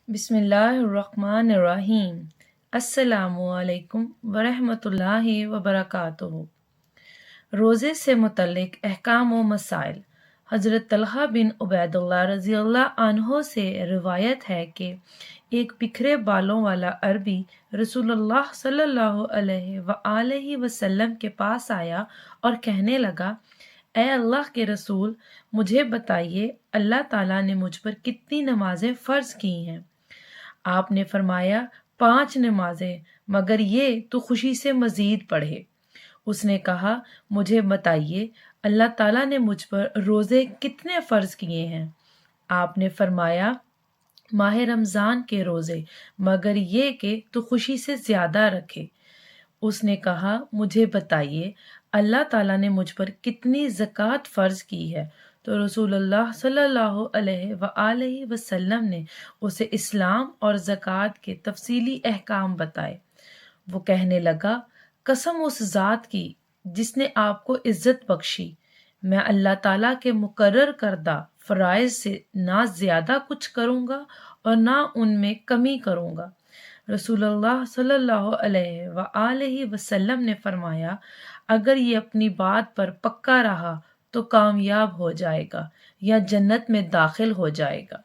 بسم اللہ الرحمن الرحیم۔ السلام علیکم ورحمۃ اللہ وبرکاتہ۔ روزے سے متعلق احکام و مسائل۔ حضرت طلحہ بن عبید اللہ رضی اللہ عنہ سے روایت ہے کہ ایک بکھرے بالوں والا عربی رسول اللہ صلی اللہ علیہ وآلہ وسلم کے پاس آیا اور کہنے لگا، اے اللہ کے رسول، مجھے بتائیے اللہ تعالیٰ نے مجھ پر کتنی نمازیں فرض کی ہیں؟ آپ نے فرمایا 5 نمازیں، مگر یہ تو خوشی سے مزید پڑھے۔ اس نے کہا، مجھے بتائیے اللہ تعالیٰ نے مجھ پر روزے کتنے فرض کیے ہیں؟ آپ نے فرمایا ماہ رمضان کے روزے، مگر یہ کہ تو خوشی سے زیادہ رکھے۔ اس نے کہا، مجھے بتائیے اللہ تعالیٰ نے مجھ پر کتنی زکوٰۃ فرض کی ہے؟ تو رسول اللہ صلی اللہ علیہ وآلہ وسلم نے اسے اسلام اور زکوٰۃ کے تفصیلی احکام بتائے۔ وہ کہنے لگا، قسم اس ذات کی جس نے آپ کو عزت بخشی، میں اللہ تعالیٰ کے مقرر کردہ فرائض سے نہ زیادہ کچھ کروں گا اور نہ ان میں کمی کروں گا۔ رسول اللہ صلی اللہ علیہ وآلہ وسلم نے فرمایا، اگر یہ اپنی بات پر پکا رہا تو کامیاب ہو جائے گا یا جنت میں داخل ہو جائے گا۔